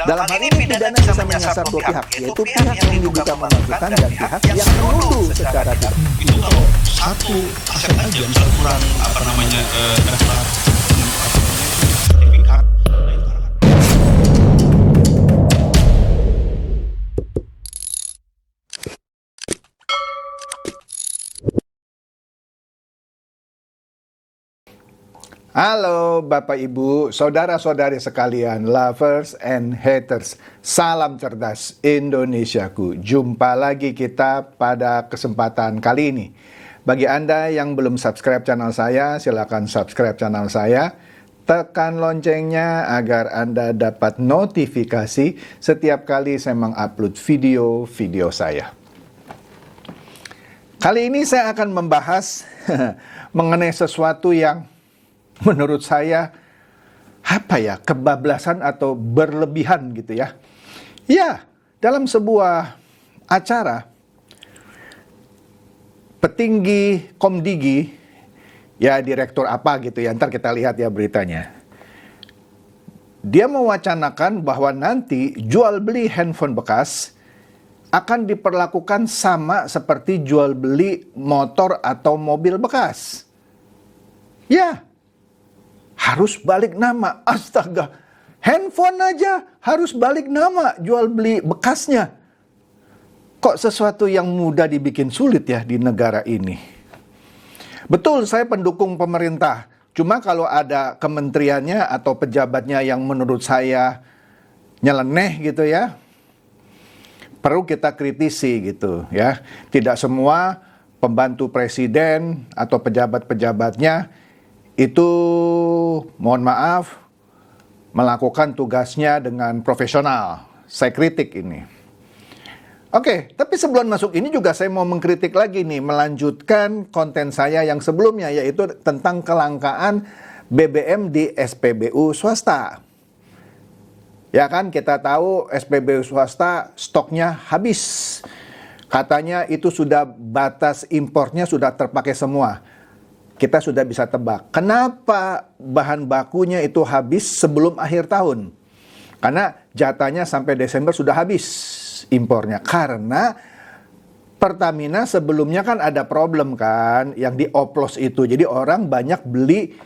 Dalam hal ini pidana bisa menyasar dua pihak, yaitu pihak yang diduga menentukan dan pihak yang menuduh secara tidak. Itu kalau satu aset aja misal kurang daftar sertifikat. Halo Bapak Ibu, saudara-saudari sekalian, lovers and haters. Salam cerdas Indonesiaku. Jumpa lagi kita pada kesempatan kali ini. Bagi Anda yang belum subscribe channel saya, silakan subscribe channel saya. Tekan loncengnya agar Anda dapat notifikasi setiap kali saya mengupload video-video saya. Kali ini saya akan membahas mengenai sesuatu yang menurut saya, kebablasan atau berlebihan gitu ya. Ya, dalam sebuah acara, petinggi Komdigi, ya direktur apa gitu ya, ntar kita lihat ya beritanya. Dia mewacanakan bahwa nanti jual beli handphone bekas akan diperlakukan sama seperti jual beli motor atau mobil bekas. Ya, harus balik nama, astaga, handphone aja harus balik nama, jual beli bekasnya. Kok sesuatu yang mudah dibikin sulit ya di negara ini? Betul, saya pendukung pemerintah. Cuma kalau ada kementeriannya atau pejabatnya yang menurut saya nyeleneh gitu ya, perlu kita kritisi gitu ya. Tidak semua pembantu presiden atau pejabat-pejabatnya itu, mohon maaf, melakukan tugasnya dengan profesional. Saya kritik ini. Oke, tapi sebelum masuk ini juga saya mau mengkritik lagi nih, melanjutkan konten saya yang sebelumnya, yaitu tentang kelangkaan BBM di SPBU swasta. Ya kan, kita tahu SPBU swasta stoknya habis. Katanya itu sudah batas impornya sudah terpakai semua. Kita sudah bisa tebak, kenapa bahan bakunya itu habis sebelum akhir tahun? Karena jatahnya sampai Desember sudah habis impornya. Karena Pertamina sebelumnya kan ada problem kan, yang dioplos itu. Jadi orang banyak beli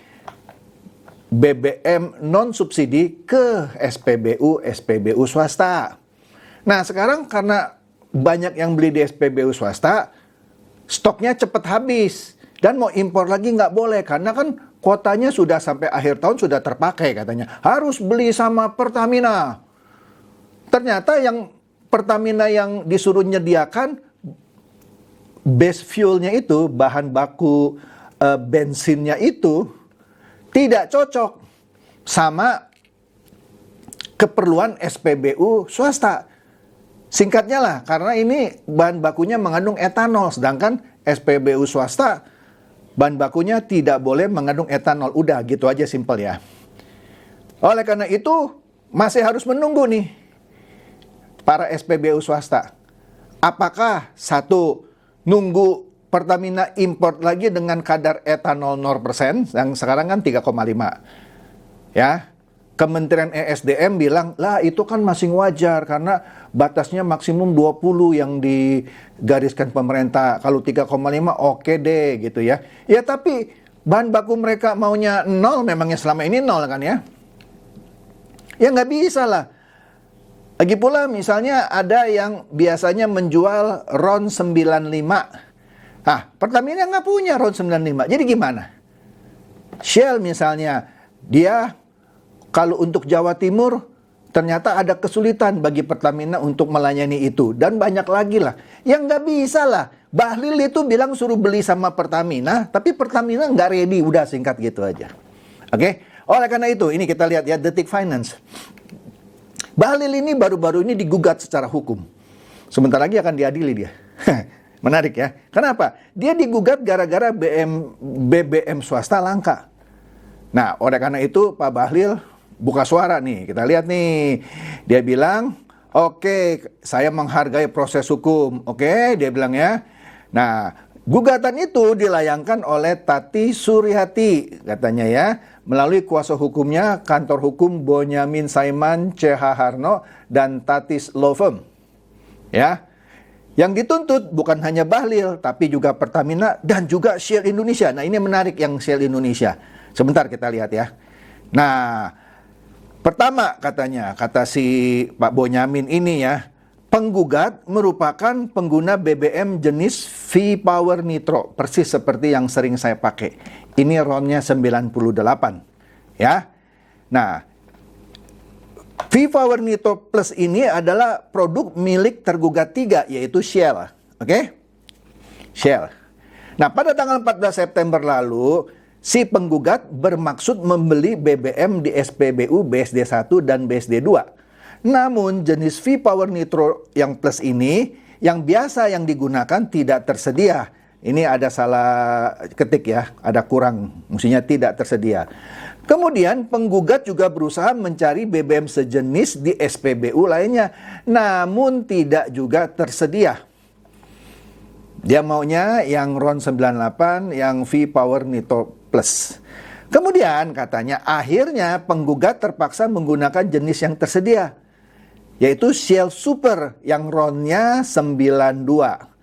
BBM non-subsidi ke SPBU swasta. Nah sekarang karena banyak yang beli di SPBU swasta, stoknya cepat habis. Dan mau impor lagi nggak boleh, karena kan kuotanya sudah sampai akhir tahun sudah terpakai katanya. Harus beli sama Pertamina. Ternyata yang Pertamina yang disuruh nyediakan base fuelnya itu, bahan baku bensinnya itu tidak cocok sama keperluan SPBU swasta. Singkatnya lah, karena ini bahan bakunya mengandung etanol, sedangkan SPBU swasta bahan bakunya tidak boleh mengandung etanol. Udah gitu aja, simpel ya. Oleh karena itu masih harus menunggu nih para SPBU swasta. Apakah satu, nunggu Pertamina import lagi dengan kadar etanol 0%, yang sekarang kan 3,5. Ya. Kementerian ESDM bilang, lah itu kan masih wajar karena batasnya maksimum 20 yang digariskan pemerintah. Kalau 3,5 oke deh gitu ya. Ya tapi bahan baku mereka maunya 0, memangnya selama ini 0 kan ya? Ya nggak bisa lah. Lagi pula misalnya ada yang biasanya menjual RON 95. Nah, Pertamina nggak punya RON 95. Jadi gimana? Shell misalnya, dia kalau untuk Jawa Timur, ternyata ada kesulitan bagi Pertamina untuk melayani itu. Dan banyak lagi lah. Yang nggak bisa lah. Bahlil itu bilang suruh beli sama Pertamina, tapi Pertamina nggak ready. Udah, singkat gitu aja. Oke? Oleh karena itu, ini kita lihat ya, Detik Finance. Bahlil ini baru-baru ini digugat secara hukum. Sebentar lagi akan diadili dia. Menarik ya. Kenapa? Dia digugat gara-gara BBM swasta langka. Nah, oleh karena itu Pak Bahlil buka suara nih, kita lihat nih. Dia bilang, oke, saya menghargai proses hukum. Oke, dia bilang ya. Nah, gugatan itu dilayangkan oleh Tati Suryati, katanya ya. melalui kuasa hukumnya kantor hukum Bonyamin Saiman, CH Harno, dan Tatis Law Firm. Ya. Yang dituntut bukan hanya Bahlil, tapi juga Pertamina dan juga Shell Indonesia. Nah, ini menarik yang Shell Indonesia. Sebentar kita lihat ya. Nah, pertama katanya, kata si Pak Bonyamin ini ya, penggugat merupakan pengguna BBM jenis V-Power Nitro, persis seperti yang sering saya pakai. Ini RON-nya 98, ya. Nah, V-Power Nitro Plus ini adalah produk milik tergugat 3, yaitu Shell, oke? Shell. Nah, pada tanggal 14 September lalu, si penggugat bermaksud membeli BBM di SPBU BSD 1 dan BSD 2. Namun jenis V-Power Nitro yang plus ini yang biasa yang digunakan tidak tersedia. Ini ada salah ketik ya, ada kurang, mestinya tidak tersedia. Kemudian penggugat juga berusaha mencari BBM sejenis di SPBU lainnya, namun tidak juga tersedia. Dia maunya yang RON 98, yang V-Power Nitro Plus. Kemudian katanya akhirnya penggugat terpaksa menggunakan jenis yang tersedia, yaitu Shell Super yang RON-nya 92.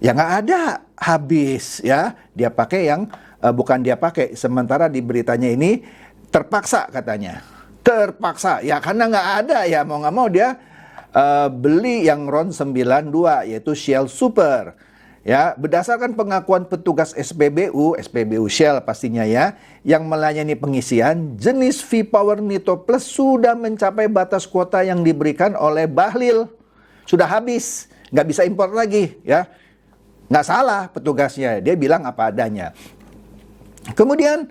Ya nggak ada, habis ya. Dia pakai yang, bukan dia pakai, sementara di beritanya ini terpaksa katanya. Terpaksa, ya karena nggak ada ya, mau nggak mau dia beli yang RON 92, yaitu Shell Super. Ya, berdasarkan pengakuan petugas SPBU Shell pastinya ya, yang melayani pengisian, jenis V-Power Nitro Plus sudah mencapai batas kuota yang diberikan oleh Bahlil. Sudah habis, nggak bisa impor lagi ya. Nggak salah petugasnya, dia bilang apa adanya. Kemudian,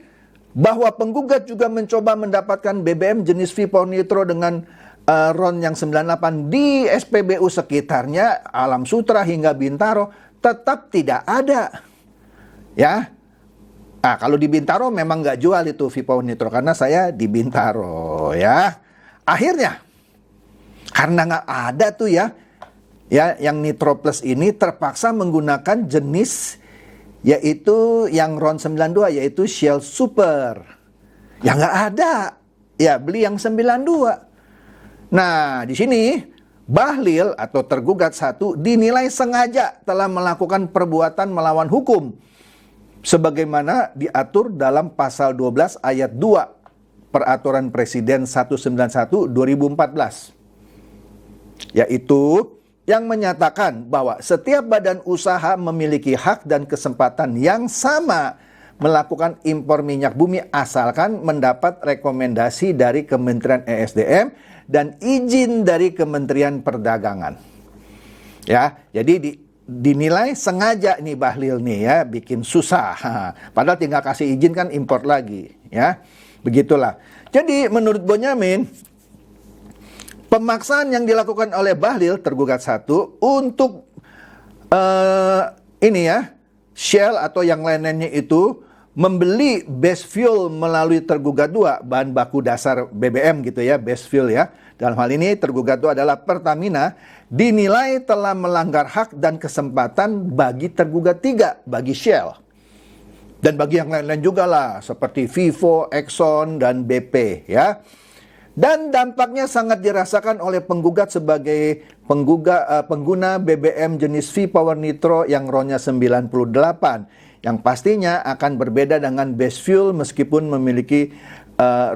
bahwa penggugat juga mencoba mendapatkan BBM jenis V-Power Nitro dengan RON yang 98 di SPBU sekitarnya, Alam Sutra hingga Bintaro, tetap tidak ada, ya. Nah, kalau di Bintaro memang nggak jual itu V-Power Nitro karena saya di Bintaro, ya. Akhirnya, karena nggak ada tuh ya, yang Nitro Plus ini terpaksa menggunakan jenis yaitu yang RON 92, yaitu Shell Super. Ya nggak ada, ya beli yang 92. Nah, di sini Bahlil atau tergugat 1 dinilai sengaja telah melakukan perbuatan melawan hukum sebagaimana diatur dalam pasal 12 ayat 2 Peraturan Presiden 191 2014, yaitu yang menyatakan bahwa setiap badan usaha memiliki hak dan kesempatan yang sama melakukan impor minyak bumi asalkan mendapat rekomendasi dari Kementerian ESDM dan izin dari Kementerian Perdagangan. Ya, jadi dinilai sengaja nih Bahlil nih ya, bikin susah. Padahal tinggal kasih izin kan impor lagi, ya. Begitulah. Jadi menurut Bonyamin, pemaksaan yang dilakukan oleh Bahlil tergugat 1 untuk ini ya, Shell atau yang lainnya itu membeli base fuel melalui tergugat 2, bahan baku dasar BBM gitu ya, base fuel ya. Dalam hal ini tergugat 2 adalah Pertamina, dinilai telah melanggar hak dan kesempatan bagi tergugat 3, bagi Shell. Dan bagi yang lain-lain juga lah, seperti Vivo, Exxon, dan BP ya. Dan dampaknya sangat dirasakan oleh penggugat sebagai pengguna BBM jenis V-Power Nitro yang RON-nya 98. Yang pastinya akan berbeda dengan base fuel meskipun memiliki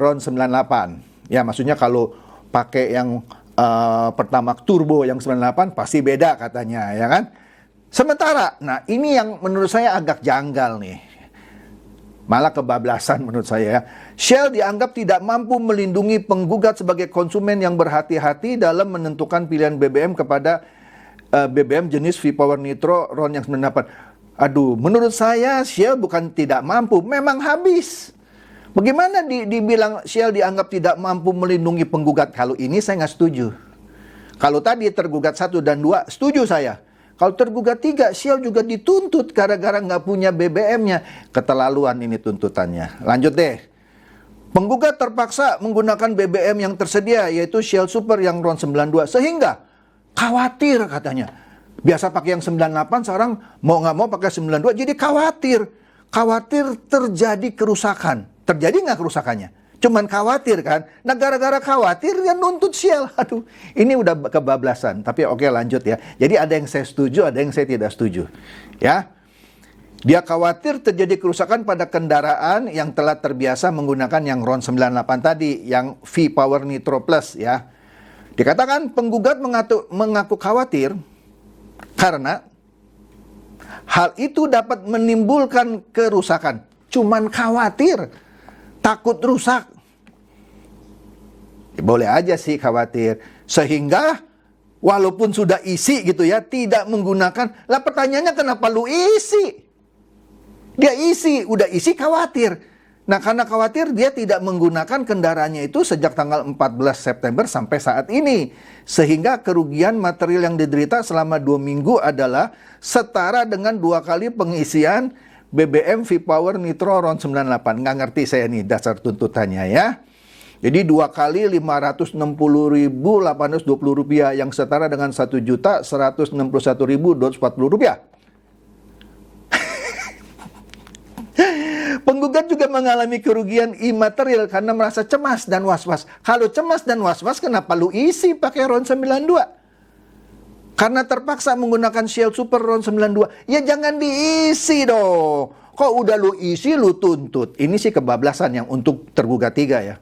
RON 98. Ya, maksudnya kalau pakai yang Pertamax Turbo yang 98 pasti beda katanya, ya kan? Sementara, nah ini yang menurut saya agak janggal nih. Malah kebablasan menurut saya ya. Shell dianggap tidak mampu melindungi penggugat sebagai konsumen yang berhati-hati dalam menentukan pilihan BBM kepada BBM jenis V-Power Nitro RON yang 98. Aduh, menurut saya Shell bukan tidak mampu, memang habis. Bagaimana dibilang Shell dianggap tidak mampu melindungi penggugat? Kalau ini saya nggak setuju. Kalau tadi tergugat 1 dan 2, setuju saya. Kalau tergugat 3, Shell juga dituntut gara-gara nggak punya BBM-nya. Keterlaluan ini tuntutannya. Lanjut deh. Penggugat terpaksa menggunakan BBM yang tersedia, yaitu Shell Super yang RON 92. Sehingga khawatir katanya. Biasa pakai yang 98, sekarang mau nggak mau pakai 92, jadi khawatir terjadi kerusakan. terjadi nggak kerusakannya? Cuman khawatir kan? Nah gara-gara khawatir dia nuntut Shell. Aduh, ini udah kebablasan. Tapi oke, lanjut ya. Jadi ada yang saya setuju, ada yang saya tidak setuju. Ya, dia khawatir terjadi kerusakan pada kendaraan yang telah terbiasa menggunakan yang RON 98 tadi, yang V-Power Nitro Plus ya. Dikatakan penggugat mengaku khawatir karena hal itu dapat menimbulkan kerusakan. Cuman khawatir, takut rusak. Boleh aja sih khawatir. Sehingga walaupun sudah isi gitu ya, tidak menggunakan. Lah pertanyaannya kenapa lu isi? Dia isi, udah isi khawatir. Nah karena khawatir dia tidak menggunakan kendaraannya itu sejak tanggal 14 September sampai saat ini. Sehingga kerugian material yang diderita selama 2 minggu adalah setara dengan 2 kali pengisian BBM V-Power Nitro RON 98. Nggak ngerti saya nih dasar tuntutannya ya. Jadi 2 kali Rp560.820 yang setara dengan Rp1.161.240. Penggugat juga mengalami kerugian imaterial karena merasa cemas dan was-was. Kalau cemas dan was-was kenapa lu isi pakai RON 92? Karena terpaksa menggunakan Shell Super RON 92. Ya jangan diisi dong. Kok udah lu isi lu tuntut. Ini sih kebablasan yang untuk tergugat 3 ya.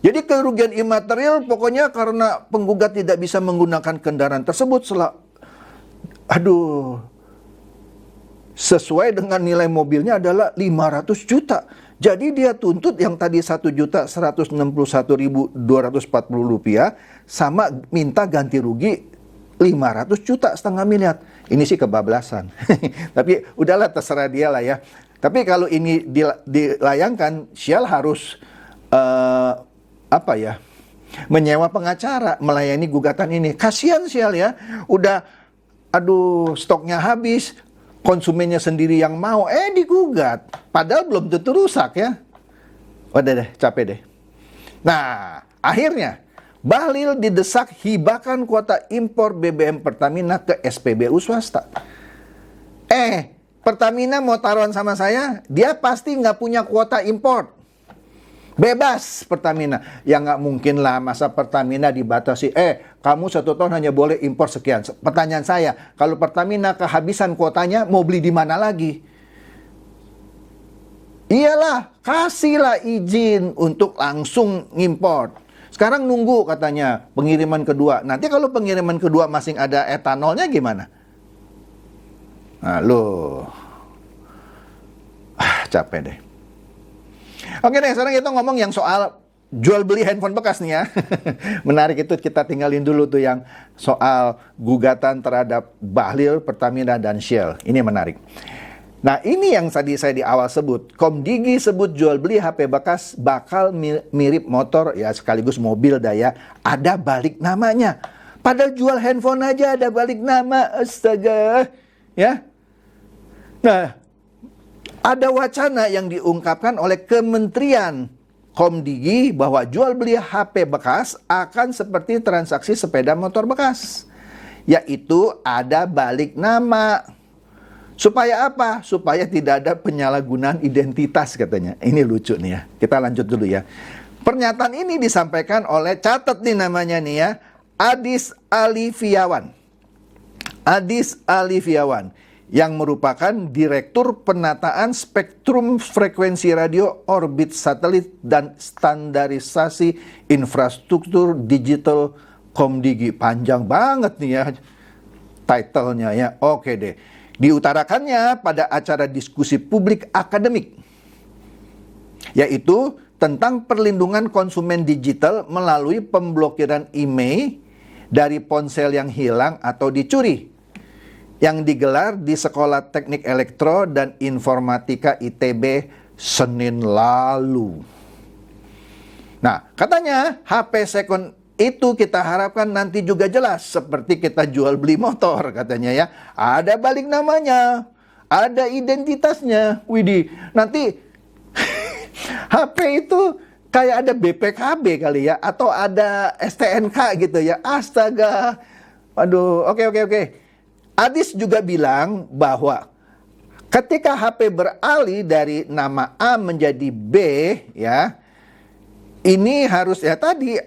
Jadi kerugian imaterial pokoknya karena penggugat tidak bisa menggunakan kendaraan tersebut sesuai dengan nilai mobilnya adalah 500 juta. Jadi dia tuntut yang tadi Rp1.161.240 sama minta ganti rugi 500 juta, setengah miliar. Ini sih kebablasan. Tapi udahlah terserah dia lah ya. Tapi kalau ini dilayangkan, Shell harus menyewa pengacara melayani gugatan ini. Kasihan Shell ya. Udah stoknya habis, konsumennya sendiri yang mau digugat. Padahal belum tentu rusak ya. Udah deh, capek deh. Nah, akhirnya Bahlil didesak hibahkan kuota impor BBM Pertamina ke SPBU swasta. Pertamina mau taruhan sama saya, dia pasti nggak punya kuota impor. Bebas Pertamina. Ya nggak mungkin lah masa Pertamina dibatasi. Kamu 1 tahun hanya boleh impor sekian. Pertanyaan saya, kalau Pertamina kehabisan kuotanya, mau beli di mana lagi? Iyalah, kasihlah izin untuk langsung ngimpor. Sekarang nunggu katanya pengiriman kedua. Nanti kalau pengiriman kedua masih ada etanolnya gimana? Nah, capek deh. Oke deh, sekarang kita ngomong yang soal jual beli handphone bekas nih ya. Menarik itu, kita tinggalin dulu tuh yang soal gugatan terhadap Bahlil, Pertamina, dan Shell. Ini menarik. Nah ini yang tadi saya di awal sebut. Komdigi sebut jual beli HP bekas bakal mirip motor ya sekaligus mobil daya. Ada balik namanya. Padahal jual handphone aja ada balik nama. Astaga. Ya. Nah, ada wacana yang diungkapkan oleh Kementerian Komdigi bahwa jual beli HP bekas akan seperti transaksi sepeda motor bekas. Yaitu ada balik nama. Supaya apa? Supaya tidak ada penyalahgunaan identitas katanya. Ini lucu nih ya. Kita lanjut dulu ya. Pernyataan ini disampaikan oleh, catat nih namanya nih ya, Adis Alifiawan. Adis Alifiawan yang merupakan Direktur Penataan Spektrum Frekuensi Radio Orbit Satelit dan Standarisasi Infrastruktur Digital Komdigi. Panjang banget nih ya title-nya ya. Oke deh. Diutarakannya pada acara diskusi publik akademik, yaitu tentang perlindungan konsumen digital melalui pemblokiran email dari ponsel yang hilang atau dicuri, yang digelar di Sekolah Teknik Elektro dan Informatika ITB Senin lalu. Nah, katanya HP second itu kita harapkan nanti juga jelas seperti kita jual beli motor katanya ya. Ada balik namanya, ada identitasnya. Widih, nanti HP itu kayak ada BPKB kali ya, atau ada STNK gitu ya. Astaga. Aduh, oke. Adis juga bilang bahwa Ketika HP beralih dari nama A menjadi B, ya, ini harus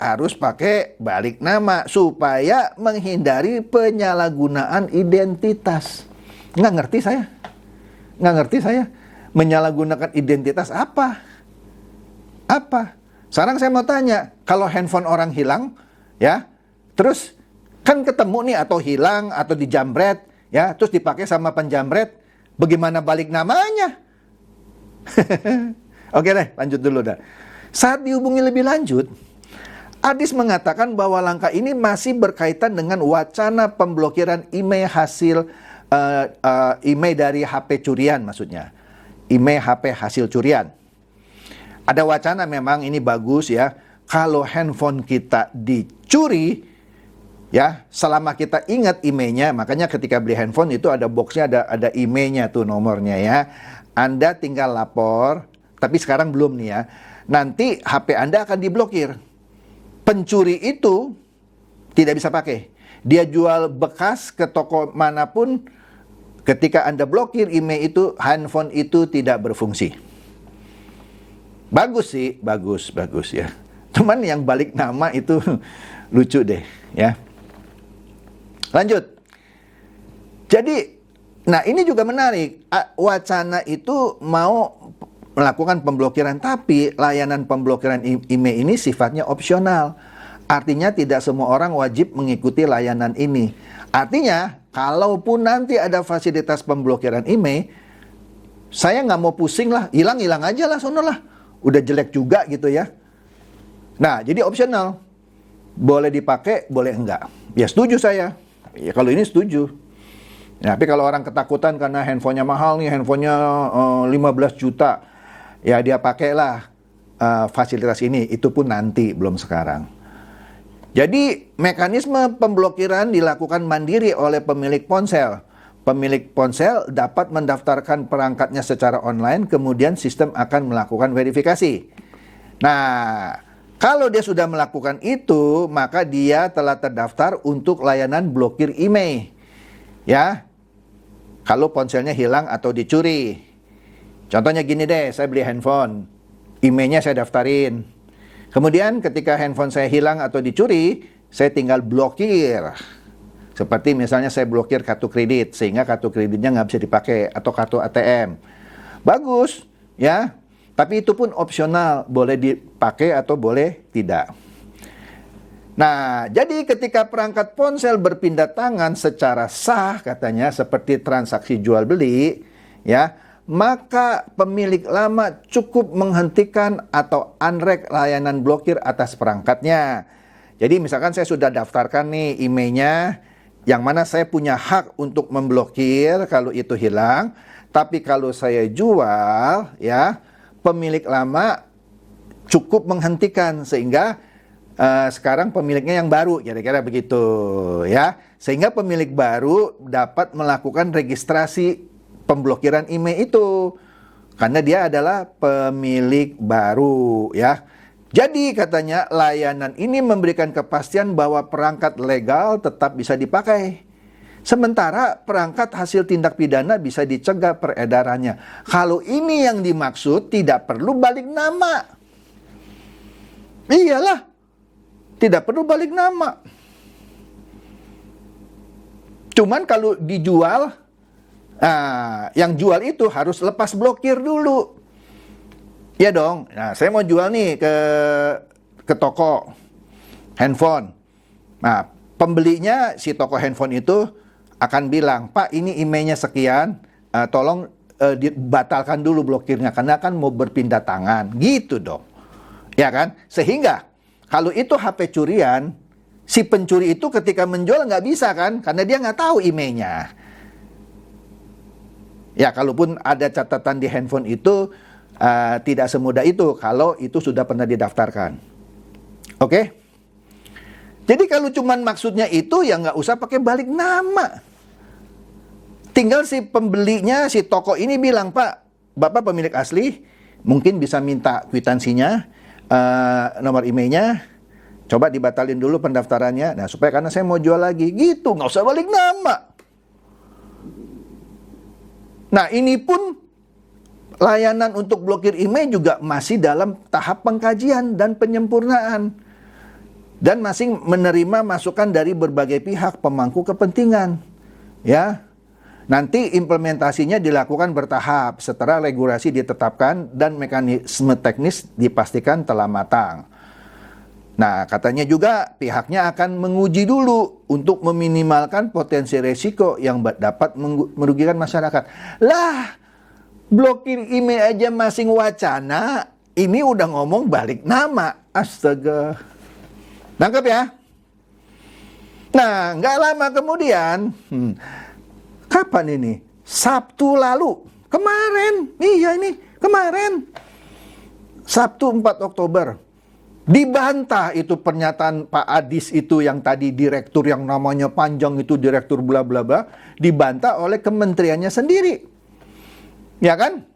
harus pakai balik nama supaya menghindari penyalahgunaan identitas. Nggak ngerti saya. Menyalahgunakan identitas apa? Sekarang saya mau tanya, kalau handphone orang hilang, ya, terus kan ketemu nih atau hilang atau dijamret, ya, terus dipakai sama penjamret, bagaimana balik namanya? Oke deh, lanjut dulu dah. Saat dihubungi lebih lanjut, Adis mengatakan bahwa langkah ini masih berkaitan dengan wacana pemblokiran email hasil email dari HP curian, maksudnya email HP hasil curian. Ada wacana memang ini bagus ya, kalau handphone kita dicuri, ya, selama kita ingat emailnya, makanya ketika beli handphone itu ada boxnya, ada emailnya tuh nomornya ya. Anda tinggal lapor, tapi sekarang belum nih ya. Nanti HP Anda akan diblokir. Pencuri itu tidak bisa pakai. Dia jual bekas ke toko manapun, ketika Anda blokir email itu, handphone itu tidak berfungsi. Bagus sih, bagus ya. Cuman yang balik nama itu lucu deh ya. Lanjut. Jadi, nah ini juga menarik. Wacana itu mau melakukan pemblokiran, tapi layanan pemblokiran email ini sifatnya opsional. Artinya tidak semua orang wajib mengikuti layanan ini. Artinya, kalaupun nanti ada fasilitas pemblokiran email, saya nggak mau pusing lah, hilang aja lah, sono lah. Udah jelek juga gitu ya. Nah, jadi opsional. Boleh dipakai, boleh enggak. Ya setuju saya. Ya kalau ini setuju. Nah, tapi kalau orang ketakutan karena handphonenya mahal nih, handphonenya 15 juta. Ya dia pakailah fasilitas ini. Itu pun nanti, belum sekarang. Jadi, mekanisme pemblokiran dilakukan mandiri oleh pemilik ponsel. Pemilik ponsel dapat mendaftarkan perangkatnya secara online, kemudian sistem akan melakukan verifikasi. Nah, kalau dia sudah melakukan itu, maka dia telah terdaftar untuk layanan blokir email. Ya, kalau ponselnya hilang atau dicuri. Contohnya gini deh, saya beli handphone, emailnya saya daftarin. Kemudian ketika handphone saya hilang atau dicuri, saya tinggal blokir. Seperti misalnya saya blokir kartu kredit, sehingga kartu kreditnya nggak bisa dipakai, atau kartu ATM. Bagus, ya. Tapi itu pun opsional, boleh dipakai atau boleh tidak. Nah, jadi ketika perangkat ponsel berpindah tangan secara sah, katanya seperti transaksi jual beli, ya, maka pemilik lama cukup menghentikan atau unrek layanan blokir atas perangkatnya. Jadi misalkan saya sudah daftarkan nih emailnya, yang mana saya punya hak untuk memblokir kalau itu hilang. Tapi kalau saya jual, ya, pemilik lama cukup menghentikan sehingga sekarang pemiliknya yang baru, kira-kira begitu, ya. Sehingga pemilik baru dapat melakukan registrasi pemblokiran email itu karena dia adalah pemilik baru, ya. Jadi katanya layanan ini memberikan kepastian bahwa perangkat legal tetap bisa dipakai. Sementara perangkat hasil tindak pidana bisa dicegah peredarannya. Kalau ini yang dimaksud, tidak perlu balik nama. Iyalah, tidak perlu balik nama. Cuman kalau dijual, yang jual itu harus lepas blokir dulu. Ya dong. Nah, saya mau jual nih ke toko handphone. Nah, pembelinya si toko handphone itu akan bilang, "Pak, ini emailnya sekian, tolong dibatalkan dulu blokirnya karena kan mau berpindah tangan." Gitu dong. Ya kan? Sehingga kalau itu HP curian, si pencuri itu ketika menjual nggak bisa kan? Karena dia nggak tahu emailnya. Ya, kalaupun ada catatan di handphone itu, tidak semudah itu kalau itu sudah pernah didaftarkan. Oke? Jadi kalau cuman maksudnya itu, ya nggak usah pakai balik nama. Tinggal si pembelinya, si toko ini bilang, "Pak, Bapak pemilik asli, mungkin bisa minta kwitansinya, nomor emailnya, coba dibatalin dulu pendaftarannya. Nah, supaya karena saya mau jual lagi." Gitu, nggak usah balik nama. Nah, ini pun layanan untuk blokir email juga masih dalam tahap pengkajian dan penyempurnaan. Dan masih menerima masukan dari berbagai pihak pemangku kepentingan. Ya. Nanti implementasinya dilakukan bertahap setelah regulasi ditetapkan dan mekanisme teknis dipastikan telah matang. Nah, katanya juga pihaknya akan menguji dulu untuk meminimalkan potensi resiko yang dapat merugikan masyarakat. Lah, blokir email aja masing wacana, ini udah ngomong balik nama. Astaga. Nangkep ya? Nah, nggak lama kemudian, kapan ini? Sabtu lalu. Kemarin. Iya ini, kemarin. Sabtu 4 Oktober. Dibantah itu pernyataan Pak Adis itu yang tadi direktur yang namanya panjang itu direktur bla bla bla, dibantah oleh kementeriannya sendiri. Ya kan?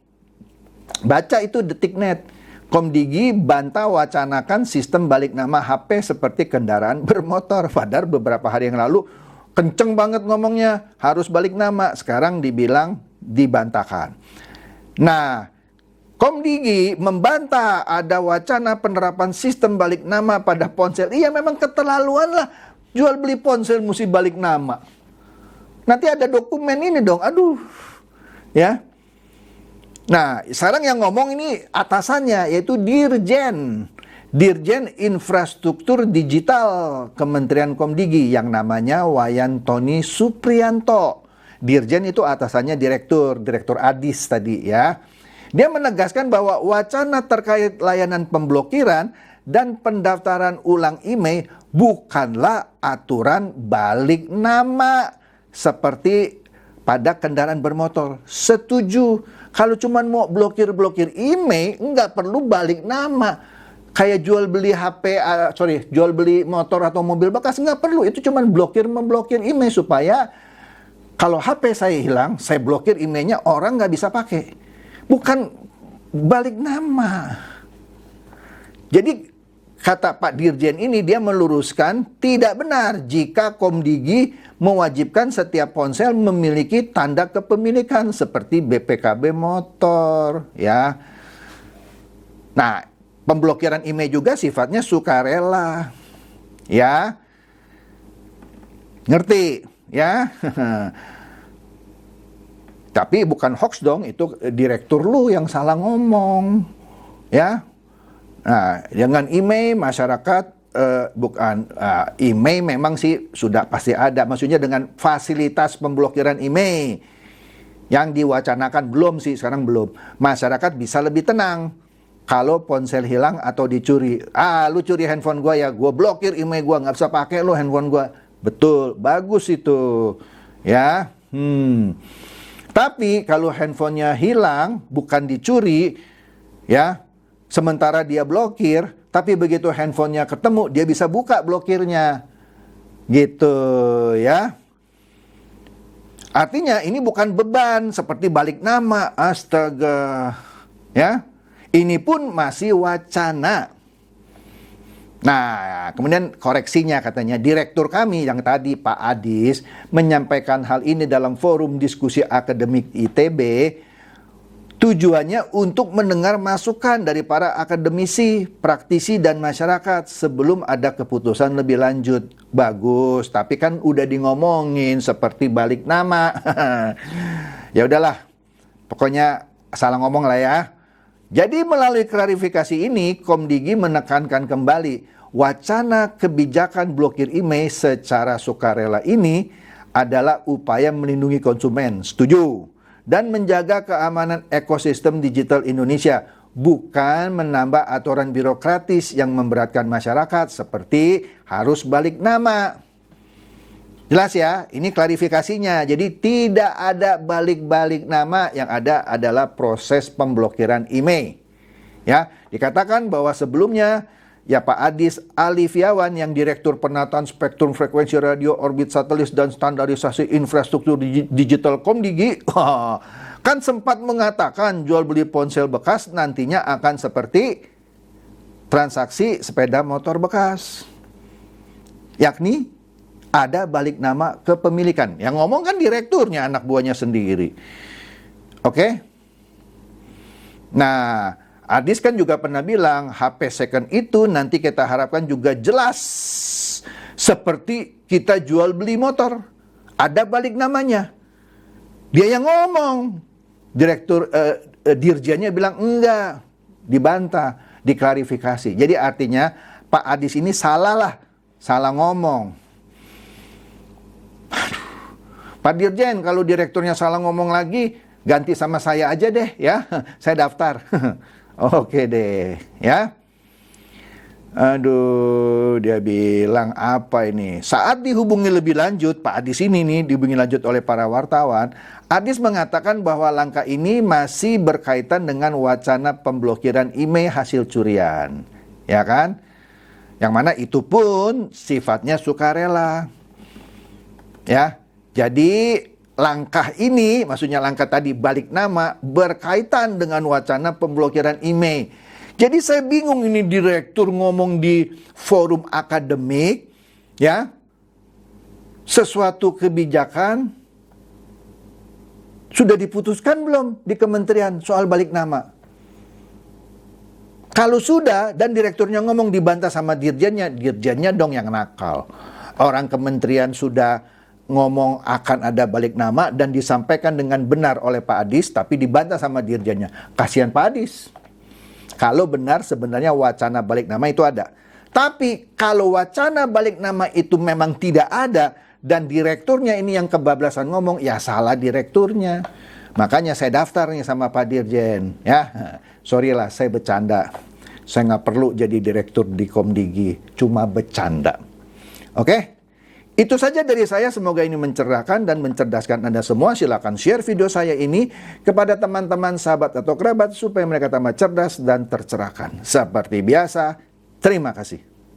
Baca itu Detiknet. Komdigi bantah wacanakan sistem balik nama HP seperti kendaraan bermotor. Padahal beberapa hari yang lalu kenceng banget ngomongnya, harus balik nama. Sekarang dibilang dibantahkan. Nah, Komdigi membantah ada wacana penerapan sistem balik nama pada ponsel. Iya, memang keterlaluan lah. Jual beli ponsel mesti balik nama. Nanti ada dokumen ini dong. Aduh. Ya. Nah, sekarang yang ngomong ini atasannya, yaitu Dirjen Infrastruktur Digital Kementerian Komdigi yang namanya Wayan Tony Supriyanto. Dirjen itu atasannya Direktur Adis tadi ya. Dia menegaskan bahwa wacana terkait layanan pemblokiran dan pendaftaran ulang email bukanlah aturan balik nama seperti pada kendaraan bermotor. Setuju. Kalau cuma mau blokir email, nggak perlu balik nama. Kayak jual beli jual beli motor atau mobil bekas, nggak perlu. Itu cuma memblokir email supaya kalau HP saya hilang, saya blokir emailnya, orang nggak bisa pakai. Bukan balik nama. Jadi kata Pak Dirjen ini, dia meluruskan tidak benar jika Komdigi mewajibkan setiap ponsel memiliki tanda kepemilikan seperti BPKB motor ya. Nah, pemblokiran email juga sifatnya sukarela. Ya. Ngerti ya? Tapi bukan hoax dong, itu direktur lu yang salah ngomong. Ya. Nah, dengan email masyarakat email memang sih sudah pasti ada. Maksudnya dengan fasilitas pemblokiran email yang diwacanakan belum sih, sekarang belum. Masyarakat bisa lebih tenang kalau ponsel hilang atau dicuri. Lu curi handphone gua ya, gua blokir email gua, nggak bisa pakai lu handphone gua. Betul, bagus itu. Ya. Tapi kalau handphonenya hilang, bukan dicuri, ya, sementara dia blokir, tapi begitu handphonenya ketemu, dia bisa buka blokirnya. Gitu, ya. Artinya ini bukan beban seperti balik nama. Astaga. Ya. Ini pun masih wacana. Nah, kemudian koreksinya katanya, direktur kami yang tadi Pak Adis menyampaikan hal ini dalam forum diskusi akademik ITB, tujuannya untuk mendengar masukan dari para akademisi, praktisi, dan masyarakat sebelum ada keputusan lebih lanjut. Bagus, tapi kan udah ngomongin seperti balik nama. Ya udahlah, pokoknya salah ngomong lah ya. Jadi melalui klarifikasi ini, Komdigi menekankan kembali wacana kebijakan blokir email secara sukarela ini adalah upaya melindungi konsumen, setuju, dan menjaga keamanan ekosistem digital Indonesia, bukan menambah aturan birokratis yang memberatkan masyarakat seperti harus balik nama. Jelas ya, ini klarifikasinya. Jadi tidak ada balik-balik nama, yang ada adalah proses pemblokiran email. Ya, dikatakan bahwa sebelumnya ya Pak Adis Alifiawan yang Direktur Penataan Spektrum Frekuensi Radio Orbit Satelit dan Standarisasi Infrastruktur Digital Komdigi kan sempat mengatakan jual beli ponsel bekas nantinya akan seperti transaksi sepeda motor bekas. Yakni ada balik nama kepemilikan. Yang ngomong kan direkturnya, anak buahnya sendiri. Oke? Nah, Adis kan juga pernah bilang HP second itu nanti kita harapkan juga jelas seperti kita jual beli motor. Ada balik namanya. Dia yang ngomong. Dirjennya bilang enggak, dibantah, diklarifikasi. Jadi artinya Pak Adis ini salah ngomong. Pak Dirjen, kalau direkturnya salah ngomong lagi, ganti sama saya aja deh ya. Saya daftar. Oke deh ya. Aduh, dia bilang apa ini? Saat dihubungi lebih lanjut, Pak Adis ini nih dihubungi lanjut oleh para wartawan, Adis mengatakan bahwa langkah ini masih berkaitan dengan wacana pemblokiran email hasil curian. Ya kan? Yang mana itu pun sifatnya sukarela. Ya, jadi langkah ini, maksudnya langkah tadi balik nama, berkaitan dengan wacana pemblokiran email. Jadi saya bingung ini direktur ngomong di forum akademik, ya, sesuatu kebijakan sudah diputuskan belum di kementerian soal balik nama? Kalau sudah dan direkturnya ngomong dibantah sama dirjennya dong yang nakal. Orang kementerian sudah ngomong akan ada balik nama dan disampaikan dengan benar oleh Pak Adis, tapi dibantah sama dirjennya. Kasihan Pak Adis. Kalau benar sebenarnya wacana balik nama itu ada. Tapi kalau wacana balik nama itu memang tidak ada dan direkturnya ini yang kebablasan ngomong, ya salah direkturnya. Makanya saya daftar nih sama Pak Dirjen. Ya, sorry lah saya bercanda. Saya nggak perlu jadi direktur di Komdigi, cuma bercanda. Oke? Itu saja dari saya, semoga ini mencerahkan dan mencerdaskan Anda semua. Silakan share video saya ini kepada teman-teman, sahabat atau kerabat supaya mereka tambah cerdas dan tercerahkan. Seperti biasa, terima kasih.